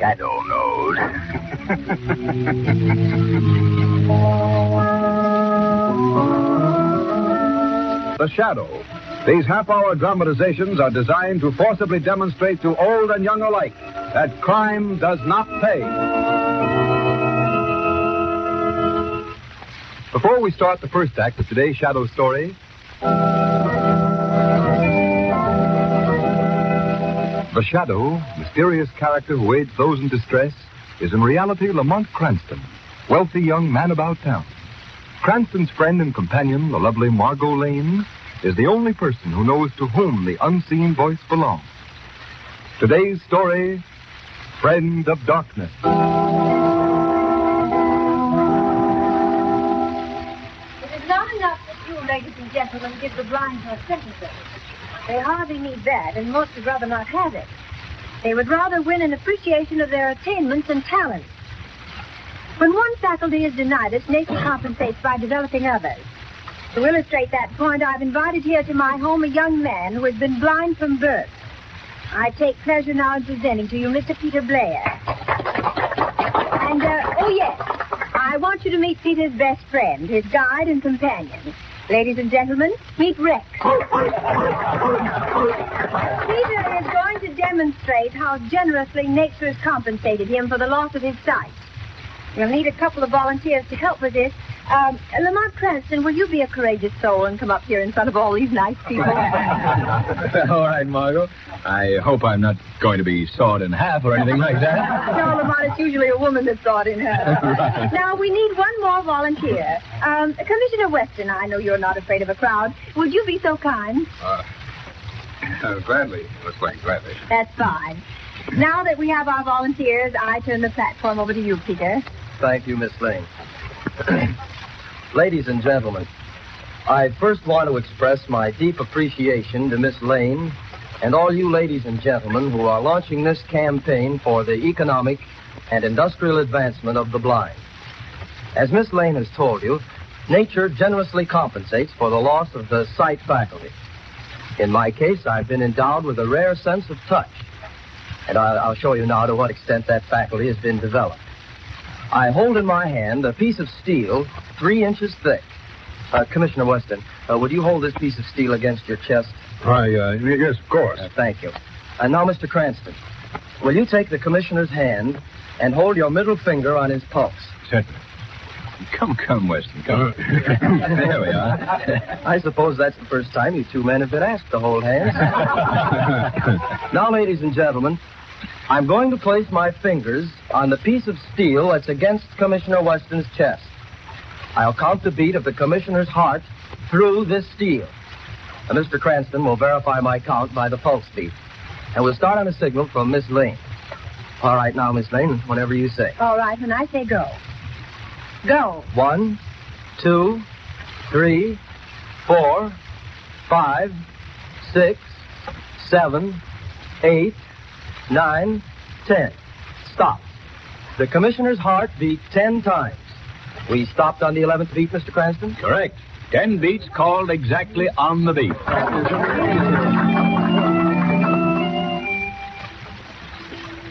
shadow knows. The Shadow. These half-hour dramatizations are designed to forcibly demonstrate to old and young alike that crime does not pay. Before we start the first act of today's Shadow story, the Shadow, mysterious character who aids those in distress, is in reality Lamont Cranston, wealthy young man about town. Cranston's friend and companion, the lovely Margot Lane, is the only person who knows to whom the unseen voice belongs. Today's story, Friend of Darkness. It is not enough that you, ladies and gentlemen, give the blind her sentences. They hardly need that, and most would rather not have it. They would rather win an appreciation of their attainments and talents. When one faculty is denied us, nature compensates by developing others. To illustrate that point, I've invited here to my home a young man who has been blind from birth. I take pleasure now in presenting to you Mr. Peter Blair. And, oh yes, I want you to meet Peter's best friend, his guide and companion. Ladies and gentlemen, meet Rex. Peter is going to demonstrate how generously nature has compensated him for the loss of his sight. We'll need a couple of volunteers to help with this. Lamont Cranston, will you be a courageous soul and come up here in front of all these nice people? All right, Margot. I hope I'm not going to be sawed in half or anything like that. No, Lamont, it's usually a woman that's sawed in half. Right. Now, we need one more volunteer. Commissioner Weston, I know you're not afraid of a crowd. Would you be so kind? Gladly. Looks like gladly. That's fine. Now that we have our volunteers, I turn the platform over to you, Peter. Thank you, Miss Lane. Ladies and gentlemen, I first want to express my deep appreciation to Miss Lane and all you ladies and gentlemen who are launching this campaign for the economic and industrial advancement of the blind. As Miss Lane has told you, nature generously compensates for the loss of the sight faculty. In my case, I've been endowed with a rare sense of touch, and I'll show you now to what extent that faculty has been developed. I hold in my hand a piece of steel 3 inches thick. Commissioner Weston, would you hold this piece of steel against your chest? Yes, of course. Thank you. And now, Mr. Cranston, will you take the commissioner's hand and hold your middle finger on his pulse? Certainly. Come, Weston, come. There we are. I suppose that's the first time you two men have been asked to hold hands. Now, ladies and gentlemen, I'm going to place my fingers on the piece of steel that's against Commissioner Weston's chest. I'll count the beat of the commissioner's heart through this steel. And Mr. Cranston will verify my count by the pulse beat. And we'll start on a signal from Miss Lane. All right, now, Miss Lane, whenever you say. All right, when I say go. Go. 1, 2, 3, 4, 5, 6, 7, 8, 9, 10. Stop. The commissioner's heart beat 10 times. We stopped on the 11th beat, Mr. Cranston? Correct. 10 beats called exactly on the beat.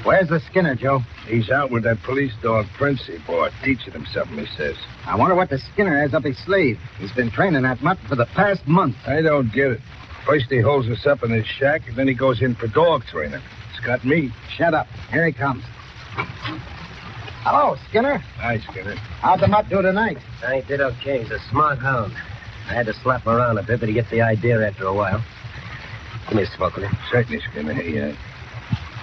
Where's the Skinner, Joe? He's out with that police dog Princey boy, teaching him something, he says. I wonder what the Skinner has up his sleeve. He's been training that mutt for the past month. I don't get it. First he holds us up in his shack, and then he goes in for dog training. It's got me. Shut up. Here he comes. Hello, Skinner. Hi, Skinner. How'd the mutt do tonight? He did okay. He's a smart hound. I had to slap him around a bit, but he gets the idea after a while. Give me a smoke, will you? Certainly, Skinner. Hey,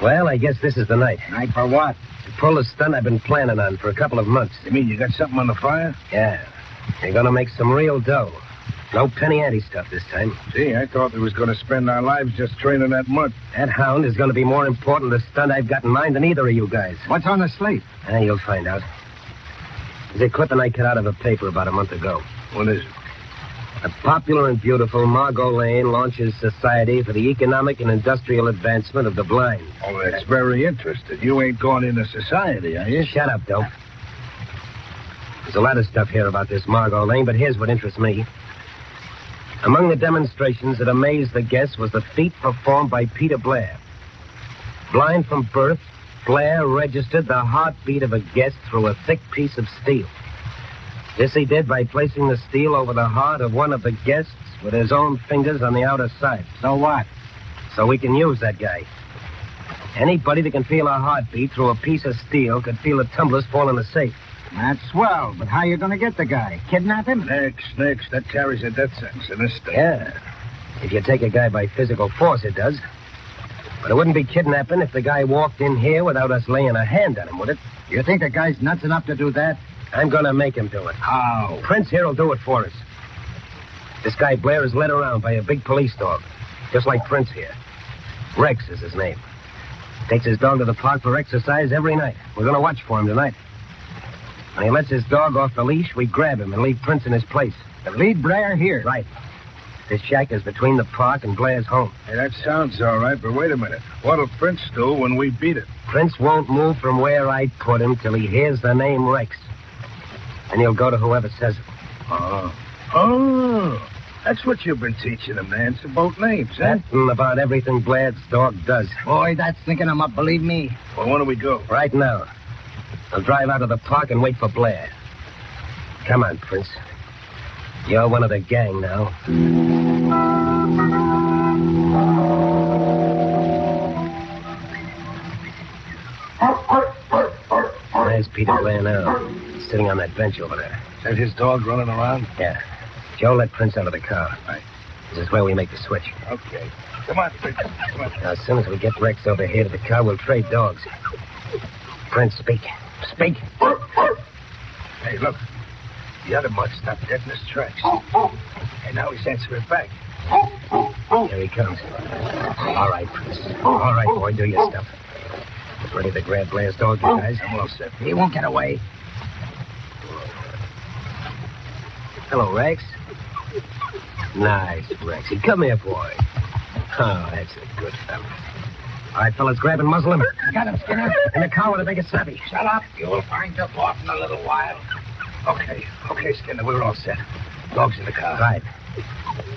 Well, I guess this is the night. Night for what? To pull the stunt I've been planning on for a couple of months. you mean you got something on the fire? Yeah. You're gonna make some real dough. No penny ante stuff this time. Gee, I thought we was going to spend our lives just training that mutt. That hound is gonna be more important to the stunt I've got in mind than either of you guys. What's on the slate? You'll find out. There's a clipping I cut out of a paper about a month ago. What is it? The popular and beautiful Margot Lane launches Society for the Economic and Industrial Advancement of the Blind. Oh, that's very interesting. You ain't going into society, are you? Shut up, Dope. There's a lot of stuff here about this Margot Lane, but here's what interests me. Among the demonstrations that amazed the guests was the feat performed by Peter Blair. Blind from birth Blair registered the heartbeat of a guest through a thick piece of steel. This he did by placing the steel over the heart of one of the guests with his own fingers on the outer side. So what? So we can use that guy. Anybody that can feel a heartbeat through a piece of steel could feel the tumblers fall in the safe. That's swell, but how you going to get the guy? Kidnap him? Next. That carries a death sentence in this state. Yeah. If you take a guy by physical force, it does. But it wouldn't be kidnapping if the guy walked in here without us laying a hand on him, would it? You think the guy's nuts enough to do that? I'm going to make him do it. How? Prince here will do it for us. This guy Blair is led around by a big police dog, just like Prince here. Rex is his name. Takes his dog to the park for exercise every night. We're going to watch for him tonight. When he lets his dog off the leash, we grab him and leave Prince in his place. And lead Blair here. Right. This shack is between the park and Blair's home. Hey, that sounds all right, but wait a minute. What'll Prince do when we beat it? Prince won't move from where I put him till he hears the name Rex. And he'll go to whoever says it. Oh. That's what you've been teaching him, man. It's about names, huh? That and about everything Blair's dog does. Boy, that's thinking him up, believe me. Well, when do we go? Right now. I'll drive out of the park and wait for Blair. Come on, Prince. You're one of the gang now. There's Peter Blair now, sitting on that bench over there. Is that his dog running around? Yeah. Joe, let Prince out of the car. Right. This is where we make the switch. Okay. Come on, Prince. Come on. Now, as soon as we get Rex over here to the car, we'll trade dogs. Prince, speak. Speak. Hey, look. The other mutt stopped dead in his tracks. And now he's answering back. Here he comes. All right, Prince. All right, boy, do your stuff. Ready to grab Blair's dog, you guys? I'm all set. He won't get away. Hello, Rex. Nice, Rexy. Come here, boy. Oh, that's a good fellow. All right, fellas, grab and muzzle him. Got him, Skinner. And the car with a big snappy. Shut up. You'll find your boss in a little while. Okay, Skinner, we're all set. Dog's in the car. Right.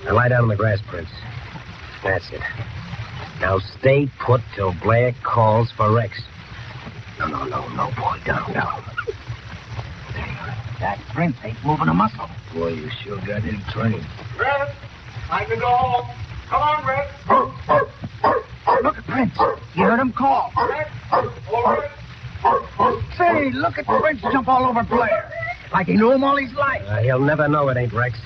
Now lie down on the grass, Prince. That's it. Now stay put till Blair calls for Rex. No, boy. Down. That Prince ain't moving a muscle. Boy, you sure got him trained. Rex, I can go home. Come on, Rex. Look at Prince. You heard him call. Rex, over. Say, look at Prince jump all over Blair. Like he knew him all his life. He'll never know it ain't Rex.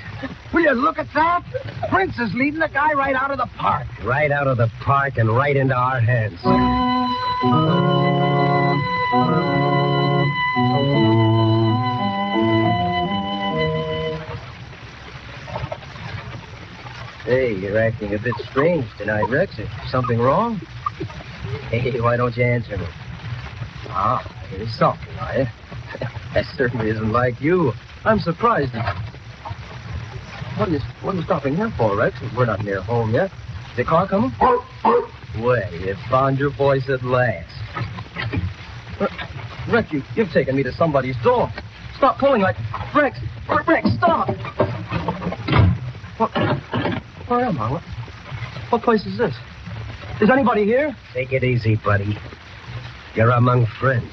Will you look at that? Prince is leading the guy right out of the park. Right out of the park and right into our hands. Hey, you're acting a bit strange tonight, Rex. Is something wrong? Hey, why don't you answer me? Ah, you're sulking, are you? That certainly isn't like you. I'm surprised. What are you stopping here for, Rex? We're not near home yet. Is the car coming? Well, you found your voice at last. Rex, you've taken me to somebody's door. Stop pulling like... Rex, stop! Where am I? What place is this? Is anybody here? Take it easy, buddy. You're among friends.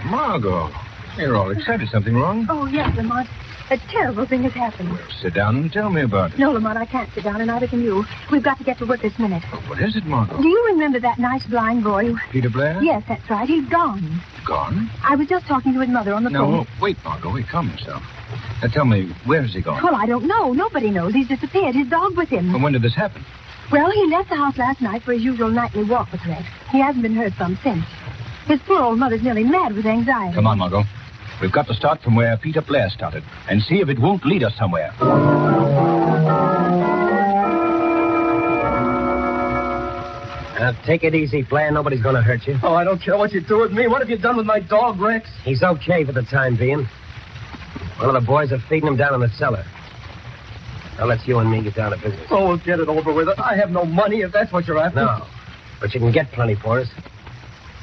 Margot, you're all excited. Something wrong? Oh, yes, Lamont. A terrible thing has happened. Well, sit down and tell me about it. No, Lamont, I can't sit down, and neither can you. We've got to get to work this minute. Oh, what is it, Margot? Do you remember that nice blind boy who... Peter Blair? Yes, that's right. He's gone. Gone? I was just talking to his mother on the phone. No, wait, Margot. Wait, calm yourself. Now, tell me, where's he gone? Well, I don't know. Nobody knows. He's disappeared. His dog with him. Well, when did this happen? Well, he left the house last night for his usual nightly walk with Rex. He hasn't been heard from since. His poor old mother's nearly mad with anxiety. Come on, Margot. We've got to start from where Peter Blair started and see if it won't lead us somewhere. Now, take it easy, Blair. Nobody's going to hurt you. Oh, I don't care what you do with me. What have you done with my dog, Rex? He's okay for the time being. One of the boys are feeding him down in the cellar. Now, let's you and me get down to business. Oh, we'll get it over with. I have no money, if that's what you're after. No, but you can get plenty for us.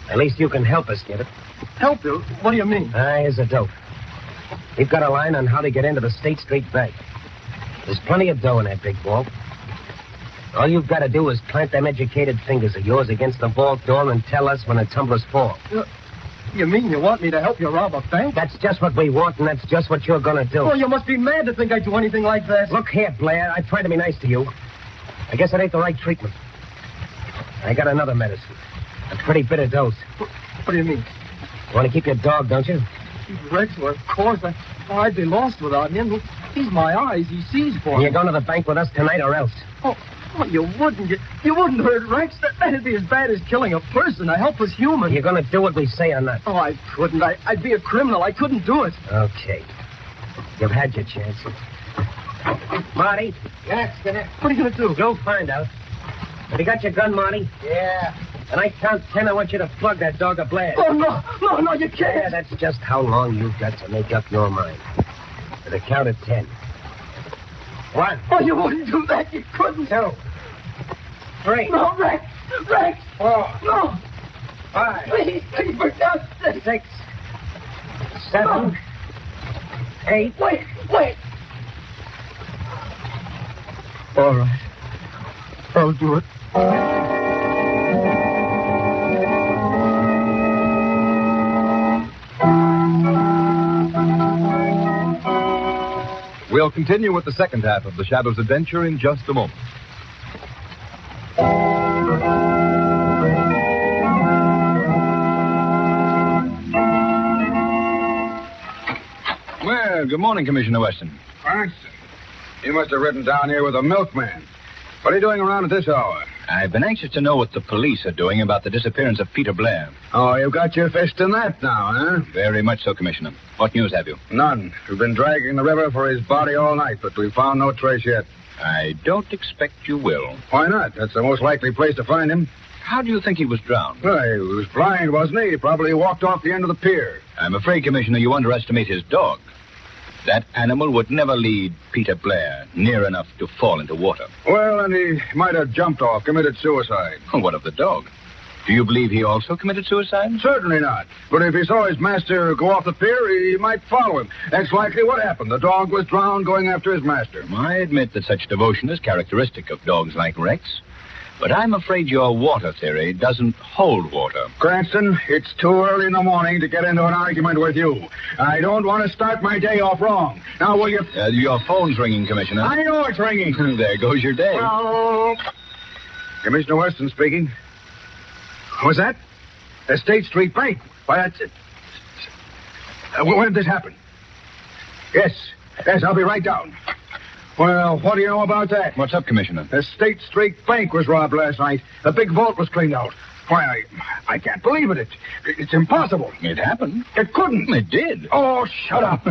At least you can help us get it. Help you? What do you mean? Here's a dope. We've got a line on how to get into the State Street Bank. There's plenty of dough in that big vault. All you've got to do is plant them educated fingers of yours against the vault door and tell us when the tumblers fall. You mean you want me to help you rob a bank? That's just what we want, and that's just what you're going to do. Oh, you must be mad to think I'd do anything like that. Look here, Blair. I tried to be nice to you. I guess it ain't the right treatment. I got another medicine. A pretty bitter dose. What do you mean? You want to keep your dog, don't you? Rex, well, of course. I'd be lost without him. He's my eyes. He sees for me. You're going to the bank with us tonight or else. Oh, you wouldn't. You wouldn't hurt Rex. That'd be as bad as killing a person, a helpless human. You're going to do what we say or not? Oh, I couldn't. I'd be a criminal. I couldn't do it. Okay. You've had your chance. Marty? Yes, what are you going to do? Go find out. Have you got your gun, Marty? Yeah. When I count 10, I want you to plug that dog of Blair. Oh, no, you can't. Yeah, that's just how long you've got to make up your mind. To the count of 10. 1. Oh, you wouldn't do that. You couldn't. 2. 3. No, Rex. 4. No. 5. Please, for God's sake. 6. 7. 8. Wait. All right. I'll do it. We'll continue with the second half of the Shadow's adventure in just a moment. Well, good morning, Commissioner Weston. Cranston, you must have ridden down here with a milkman. What are you doing around at this hour? I've been anxious to know what the police are doing about the disappearance of Peter Blair. Oh, you've got your fist in that now, huh? Very much so, Commissioner. What news have you? None. We've been dragging the river for his body all night, but we've found no trace yet. I don't expect you will. Why not? That's the most likely place to find him. How do you think he was drowned? Well, he was blind, wasn't he? He probably walked off the end of the pier. I'm afraid, Commissioner, you underestimate his dog. That animal would never lead Peter Blair near enough to fall into water. Well, and he might have jumped off, committed suicide. What of the dog? Do you believe he also committed suicide? Certainly not. But if he saw his master go off the pier, he might follow him. That's likely what happened. The dog was drowned going after his master. I admit that such devotion is characteristic of dogs like Rex. But I'm afraid your water theory doesn't hold water. Cranston, it's too early in the morning to get into an argument with you. I don't want to start my day off wrong. Now, will you... Your phone's ringing, Commissioner. I know it's ringing. There goes your day. Hello. Commissioner Weston speaking. What's that? The State Street Bank. Why, that's it. When did this happen? Yes, I'll be right down. Well, what do you know about that? What's up, Commissioner? The State Street Bank was robbed last night. The big vault was cleaned out. Why, I can't believe it. It's impossible. It happened. It couldn't. It did. Oh, shut up.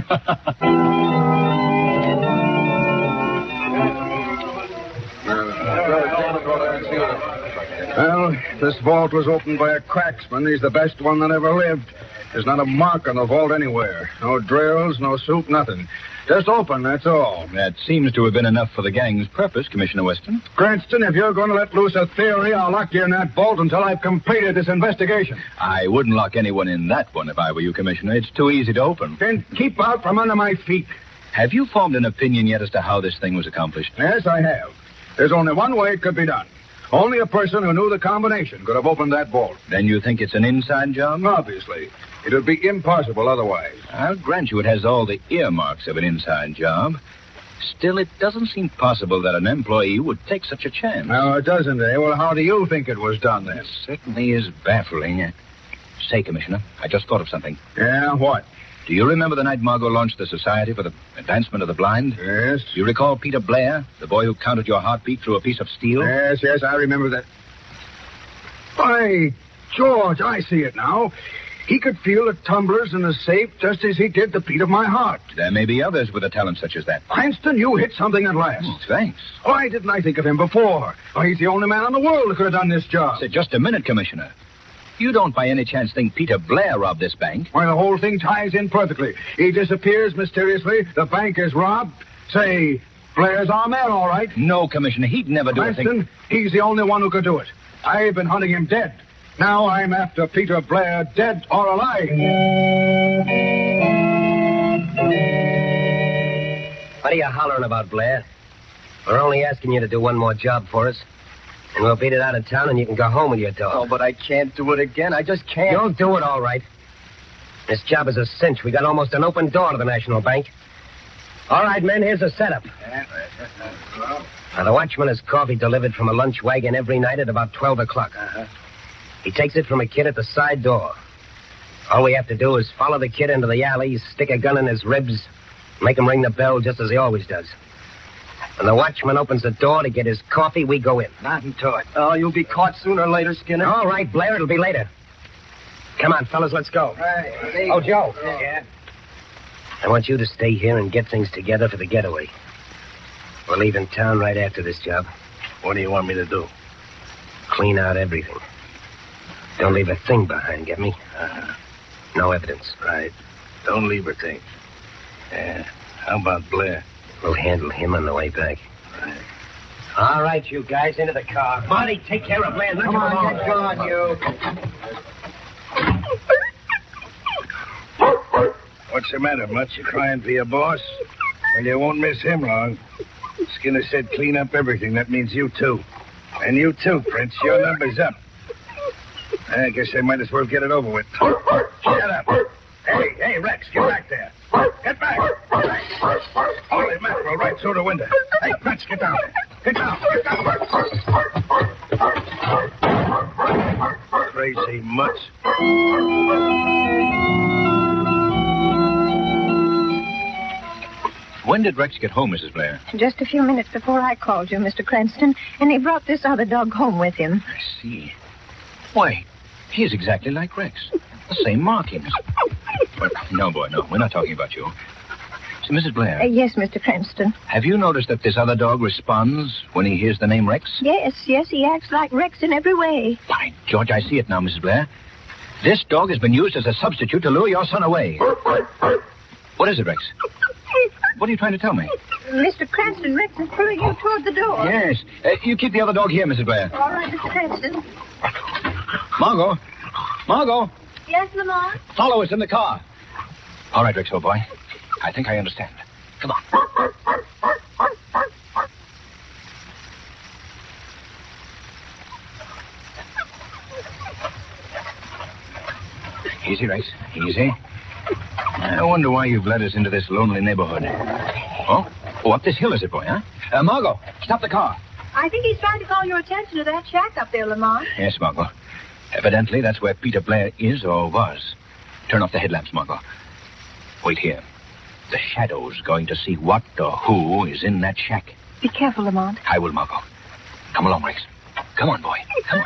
Well, this vault was opened by a cracksman. He's the best one that ever lived. There's not a mark on the vault anywhere. No drills, no soup, nothing. Just open, that's all. That seems to have been enough for the gang's purpose, Commissioner Weston. Cranston, if you're going to let loose a theory, I'll lock you in that vault until I've completed this investigation. I wouldn't lock anyone in that one if I were you, Commissioner. It's too easy to open. Then keep out from under my feet. Have you formed an opinion yet as to how this thing was accomplished? Yes, I have. There's only one way it could be done. Only a person who knew the combination could have opened that vault. Then you think it's an inside job? Obviously. It would be impossible otherwise. I'll grant you it has all the earmarks of an inside job. Still, it doesn't seem possible that an employee would take such a chance. No, it doesn't, eh? Well, how do you think it was done, then? It certainly is baffling. Say, Commissioner, I just thought of something. Yeah, what? Do you remember the night Margot launched the Society for the Advancement of the Blind? Yes. Do you recall Peter Blair, the boy who counted your heartbeat through a piece of steel? Yes, I remember that. By George, I see it now. He could feel the tumblers in the safe just as he did the beat of my heart. There may be others with a talent such as that. Cranston, you hit something at last. Oh, thanks. Why didn't I think of him before? Oh, he's the only man in the world who could have done this job. Say, just a minute, Commissioner. You don't by any chance think Peter Blair robbed this bank? Why, the whole thing ties in perfectly. He disappears mysteriously. The bank is robbed. Say, Blair's our man, all right. No, Commissioner, he'd never do Cranston, anything. He's the only one who could do it. I've been hunting him dead. Now I'm after Peter Blair, dead or alive. What are you hollering about, Blair? We're only asking you to do one more job for us. And we'll beat it out of town and you can go home with your dog. Oh, but I can't do it again. I just can't. You'll do it all right. This job is a cinch. We got almost an open door to the National Bank. All right, men, here's the setup. Now, the watchman has coffee delivered from a lunch wagon every night at about 12 o'clock. He takes it from a kid at the side door. All we have to do is follow the kid into the alley, stick a gun in his ribs, make him ring the bell just as he always does. When the watchman opens the door to get his coffee, we go in. Nothing to it. Oh, you'll be caught sooner or later, Skinner. All right, Blair, it'll be later. Come on, fellas, let's go. Oh, Joe. Yeah? I want you to stay here and get things together for the getaway. We're leaving town right after this job. What do you want me to do? Clean out everything. Don't leave a thing behind, get me? No evidence. Right. Don't leave a thing. How about Blair? We'll handle him on the way back. Right. All right, you guys, into the car. Marty, take care of Blair. Come on, get going, you. What's the matter, Mutt? You crying for your boss? Well, you won't miss him long. Skinner said clean up everything. That means you too. And you too, Prince. Your number's up. I guess I might as well get it over with. Shut up. Hey, Rex, get back there. Get back. Holy mackerel, right through the window. Hey, Rex, get down there. Get down. Crazy mutts. When did Rex get home, Mrs. Blair? Just a few minutes before I called you, Mr. Cranston, and he brought this other dog home with him. I see. Why, he is exactly like Rex. The same markings. But no, boy, no. We're not talking about you. So, Mrs. Blair. Yes, Mr. Cranston. Have you noticed that this other dog responds when he hears the name Rex? Yes, he acts like Rex in every way. By George, I see it now, Mrs. Blair. This dog has been used as a substitute to lure your son away. What is it, Rex? What are you trying to tell me? Mr. Cranston, Rex is pulling you toward the door. Yes. You keep the other dog here, Mrs. Blair. All right, Mr. Cranston. Margot. Yes, Lamont? Follow us in the car. All right, Rex, old boy. I think I understand. Come on. Easy, Rex. Easy. I wonder why you've led us into this lonely neighborhood. Oh, up this hill is it, boy, huh? Margot, stop the car. I think he's trying to call your attention to that shack up there, Lamont. Yes, Margot. Evidently, that's where Peter Blair is or was. Turn off the headlamps, Margot. Wait here. The Shadow's going to see what or who is in that shack. Be careful, Lamont. I will, Margot. Come along, Rex. Come on, boy. Come on.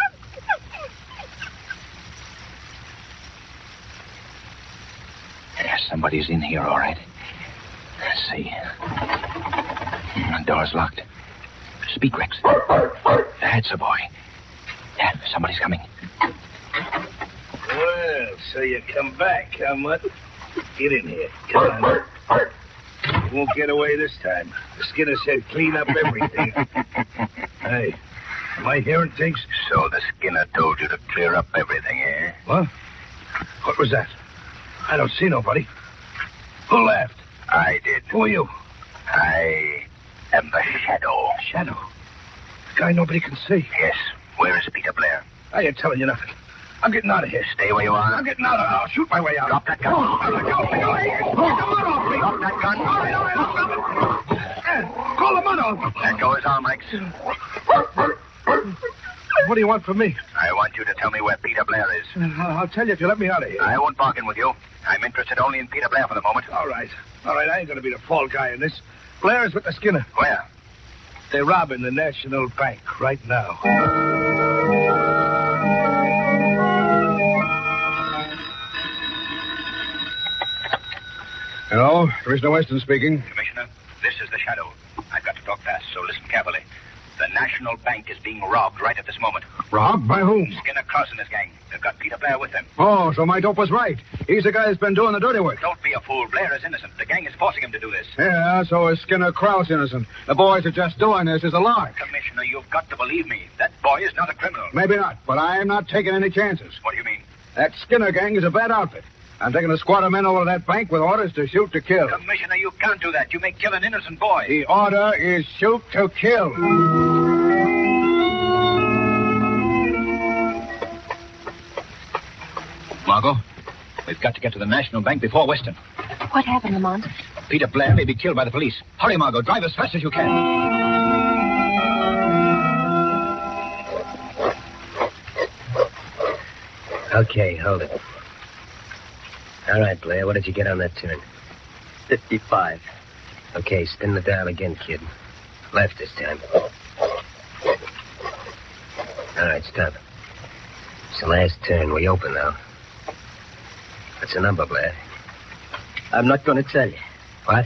Yes, somebody's in here, all right. Let's see. The door's locked. Speak, Rex. That's a boy. Yeah, somebody's coming. Well, so you come back, huh, Mutt? Get in here. Come on. You won't get away this time. The Skinner said clean up everything. Hey, am I hearing things? So the Skinner told you to clear up everything, eh? What? What was that? I don't see nobody. Who laughed? I did. Who are you? I am the Shadow. Shadow? The guy nobody can see. Yes. Where is Peter Blair? I ain't telling you nothing. I'm getting out of here. Stay where you are. I'm getting out of here. I'll shoot my way out. Drop that gun. Drop that gun. All right. Call the mud off. Let go his arm, Rex. What do you want from me? I want you to tell me where Peter Blair is. I'll tell you if you let me out of here. I won't bargain with you. I'm interested only in Peter Blair for the moment. All right. I ain't going to be the fall guy in this. Blair's with the Skinner. Where? They're robbing the National Bank right now. Hello, Commissioner Weston speaking. Commissioner, this is the Shadow. I've got to talk fast, so listen carefully. The National Bank is being robbed right at this moment. Robbed? By whom? Skinner Cross and his gang. They've got Peter Blair with them. Oh, so my dope was right. He's the guy who's been doing the dirty work. Don't be a fool. Blair is innocent. The gang is forcing him to do this. Yeah, so is Skinner Krause innocent. The boys are just doing this as a lark. Commissioner, you've got to believe me. That boy is not a criminal. Maybe not, but I'm not taking any chances. What do you mean? That Skinner gang is a bad outfit. I'm taking a squad of men over to that bank with orders to shoot to kill. Commissioner, you can't do that. You may kill an innocent boy. The order is shoot to kill. Margot, we've got to get to the National Bank before Western. What happened, Lamont? Peter Blair may be killed by the police. Hurry, Margot. Drive as fast as you can. Okay, hold it. All right, Blair, what did you get on that turn? 55. Okay, spin the dial again, kid. Left this time. All right, stop. It's the last turn. We open now. What's the number, Blair? I'm not going to tell you. What?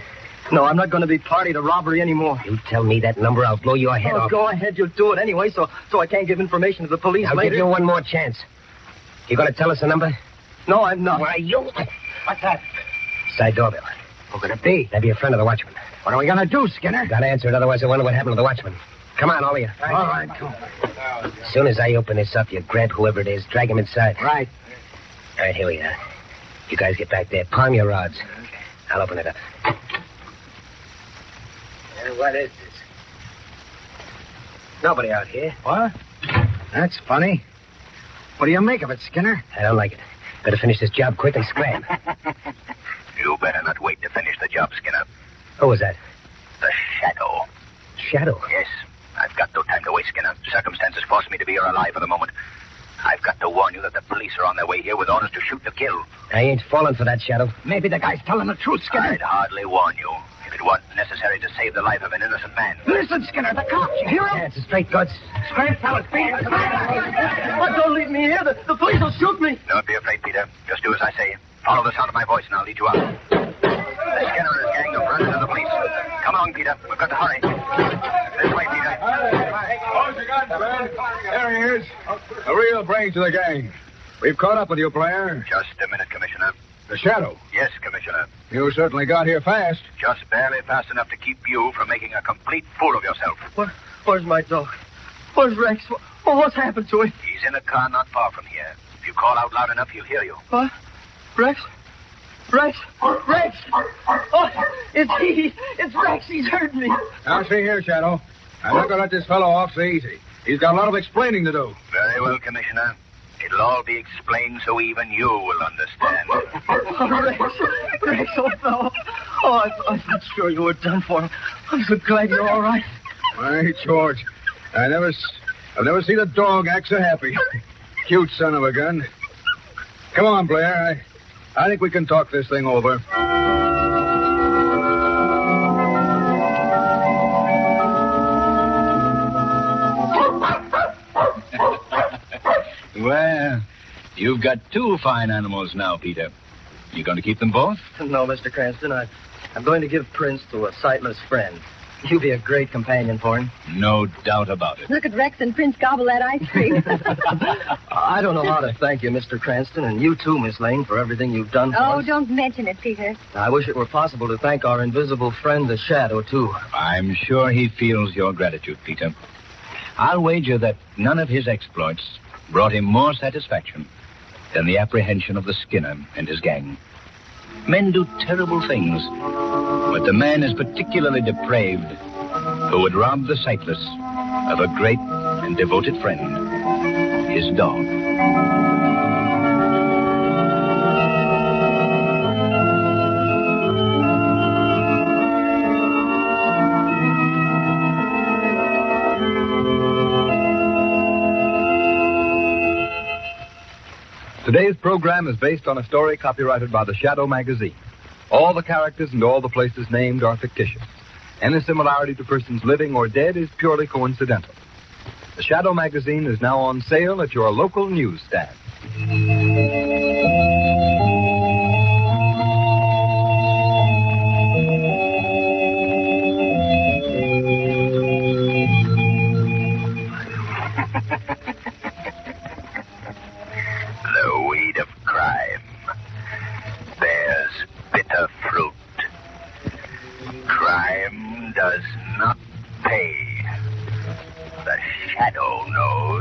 No, I'm not going to be party to robbery anymore. You tell me that number, I'll blow your head off. Go ahead. You'll do it anyway, so I can't give information to the police I'll later. give you one more chance. You going to tell us the number? No, I'm not. Why, you... What's that? Side doorbell. Who could it be? That'd be a friend of the watchman. What are we going to do, Skinner? Gotta answer it, otherwise I wonder what happened to the watchman. Come on, all of you. All right, come. As soon as I open this up, you grab whoever it is, drag him inside. Right. All right, here we are. You guys get back there. Palm your rods. I'll open it up. What is this? Nobody out here. What? That's funny. What do you make of it, Skinner? I don't like it. Better finish this job quick and scram. You better not wait to finish the job, Skinner. Who was that? The Shadow. Shadow. Yes. I've got no time to waste, Skinner. Circumstances force me to be here alive for the moment. I've got to warn you that the police are on their way here with orders to shoot to kill. I ain't falling for that, Shadow. Maybe the guy's telling the truth, Skinner. I'd hardly warn you if it wasn't necessary to save the life of an innocent man. Listen, Skinner, the cops. You hear him? Yeah, it's a straight guts. Straight, fellas. Don't leave me here. The police will shoot me. Don't be afraid, Peter. Just do as I say. Follow the sound of my voice and I'll lead you out. The Skinner and his gang have run into the police. Come along, Peter. We've got to hurry. This way, Peter. Close your guns, man. There he is. The real brains of the gang. We've caught up with you, Blair. Just a minute, Commissioner. The Shadow. Yes, Commissioner. You certainly got here fast. Just barely fast enough to keep you from making a complete fool of yourself. Where's my dog? Where's Rex? What's happened to him? He's in a car not far from here. If you call out loud enough, he'll hear you. What? Rex? Rex! Rex! Oh, it's he. It's Rex. He's hurt me. Now, see here, Shadow. I'm not going to let this fellow off so easy. He's got a lot of explaining to do. Very well, Commissioner. It'll all be explained so even you will understand. Oh, Rex, old fellow. Oh, I'm not sure you were done for. I'm so glad you're all right. Why, George, I've never seen a dog act so happy. Cute son of a gun. Come on, Blair. I think we can talk this thing over. Well, you've got two fine animals now, Peter. You going to keep them both? No, Mr. Cranston. I'm going to give Prince to a sightless friend. You'll be a great companion for him. No doubt about it. Look at Rex and Prince gobble that ice cream. I don't know how to thank you, Mr. Cranston, and you too, Miss Lane, for everything you've done for Oh, us. don't mention it, Peter. I wish it were possible to thank our invisible friend, the Shadow, too. I'm sure he feels your gratitude, Peter. I'll wager that none of his exploits brought him more satisfaction than the apprehension of the Skinner and his gang. Men do terrible things, but the man is particularly depraved who would rob the sightless of a great and devoted friend, his dog. Today's program is based on a story copyrighted by the Shadow magazine. All the characters and all the places named are fictitious. Any similarity to persons living or dead is purely coincidental. The Shadow magazine is now on sale at your local newsstand. The weed of crime bears bitter fruit. Crime does not pay. The Shadow knows.